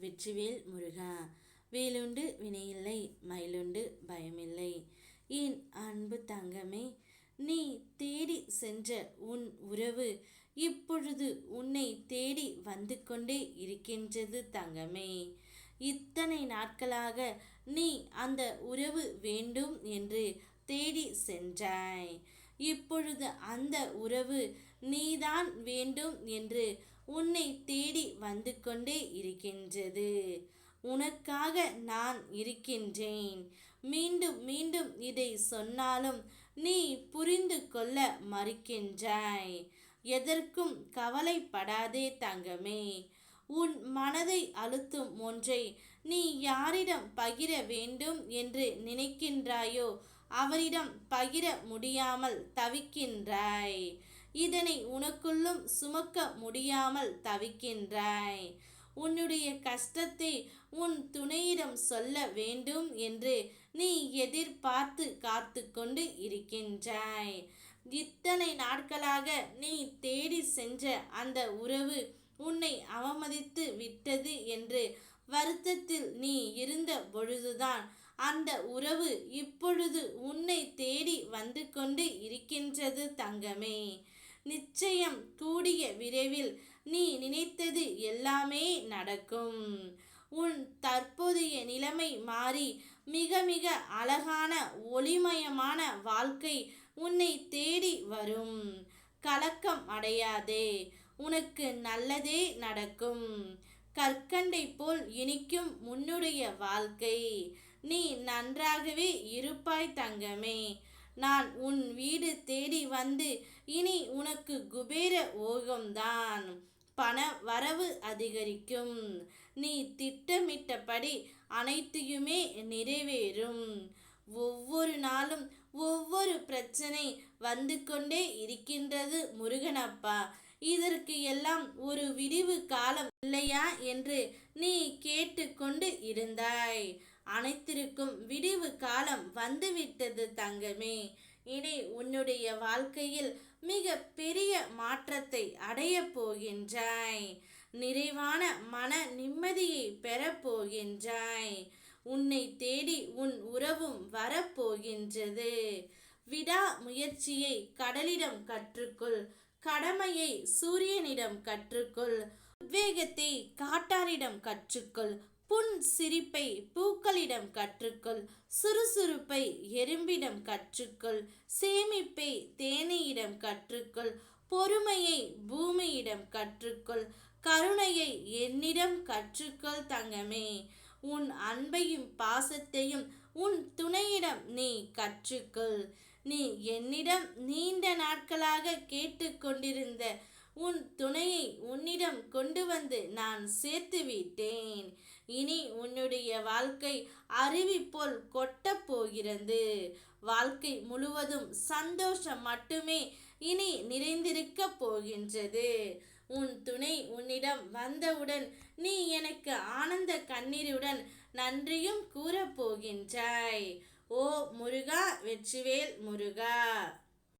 வெற்றிவேல் முருகா. வேலுண்டு வினையில்லை, மயிலுண்டு பயமில்லை. என் அன்பு தங்கமே, நீ தேடி சென்ற உன் உறவு இப்பொழுது உன்னை தேடி வந்து கொண்டே இருக்கின்றது தங்கமே. இத்தனை நாட்களாக நீ அந்த உறவு வேண்டும் என்று தேடி சென்றாய். இப்பொழுது அந்த உறவு நீதான் வேண்டும் என்று உன்னை தேடி வந்து கொண்டே இருக்கின்றது. உனக்காக நான் இருக்கின்றேன். மீண்டும் மீண்டும் இதை சொன்னாலும் நீ புரிந்து கொள்ள மறுக்கின்றாய். எதற்கும் கவலைப்படாதே தங்கமே. உன் மனதை அழுத்தும் ஒன்றை நீ யாரிடம் பகிர வேண்டும் என்று நினைக்கின்றாயோ அவரிடம் பகிர முடியாமல் தவிக்கின்றாய். இதனை உனக்குள்ளும் சுமக்க முடியாமல் தவிக்கின்றாய். உன்னுடைய கஷ்டத்தை உன் துணையிடம் சொல்ல வேண்டும் என்று நீ எதிர்பார்த்து காத்து கொண்டு இருக்கின்றாய். இத்தனை நாட்களாக நீ தேடி சென்ற அந்த உறவு உன்னை அவமதித்து விட்டது என்று வருத்தத்தில் நீ இருந்த பொழுதுதான் அந்த உறவு இப்பொழுது உன்னை தேடி வந்து கொண்டு இருக்கின்றது தங்கமே. நிச்சயம் கூடிய விரைவில் நீ நினைத்தது எல்லாமே நடக்கும். உன் தற்போதைய நிலைமை மாறி மிக மிக அழகான ஒளிமயமான வாழ்க்கை உன்னை தேடி வரும். கலக்கம் அடையாதே, உனக்கு நல்லதே நடக்கும். கற்கண்டை போல் இனிக்கும் உன்னுடைய வாழ்க்கை. நீ நன்றாகவே இருப்பாய் தங்கமே. நான் உன் வீடு தேடி வந்து இனி உனக்கு குபேர ஓகம்தான். பண வரவு அதிகரிக்கும். நீ திட்டமிட்டபடி அனைத்தையுமே நிறைவேறும். ஒவ்வொரு நாளும் ஒவ்வொரு பிரச்சனை வந்து கொண்டே இருக்கின்றது முருகனப்பா. இதற்கு எல்லாம் ஒரு விடிவு காலம் இல்லையா என்று நீ கேட்டு கொண்டு இருந்தாய். அனைத்திற்கும் விடிவு காலம் வந்துவிட்டது தங்கமே. இனி உன்னுடைய வாழ்க்கையில் மிக பெரிய மாற்றத்தை அடைய போகின்றாய். நிறைவான மன நிம்மதியை பெறப்போகின்றாய். உன்னை தேடி உன் உறவும் வரப்போகின்றது. விடா முயற்சியை கடலிடம் கற்றுக்கொள். கடமையை சூரியனிடம் கற்றுக்கொள். உத்வேகத்தை காட்டாரிடம் கற்றுக்கொள். புன் சிரிப்பை பூக்களிடம் கற்றுக்கொள். சுறுசுறுப்பை எறும்பிடம் கற்றுக்கொள். சேமிப்பை தேனீயிடம் கற்றுக்கொள். பொறுமையை பூமியிடம் கற்றுக்கொள். கருணையை என்னிடம் கற்றுக்கொள் தங்கமே. உன் அன்பையும் பாசத்தையும் உன் துணையிடம் நீ கற்றுக்கொள். நீ என்னிடம் நீண்ட நாட்களாக கேட்டு கொண்டிருந்த உன் துணையை உன்னிடம் கொண்டு வந்து நான் சேர்த்து விட்டேன். இனி உன்னுடைய வாழ்க்கை அருவி போல் கொட்டப் போகிறது. வாழ்க்கை முழுவதும் சந்தோஷம் மட்டுமே இனி நிறைந்திருக்க போகின்றது. உன் துணை உன்னிடம் வந்தவுடன் நீ எனக்கு ஆனந்த கண்ணீருடன் நன்றியும் கூறப்போகின்றாய். ஓ முருகா, வெற்றிவேல் முருகா.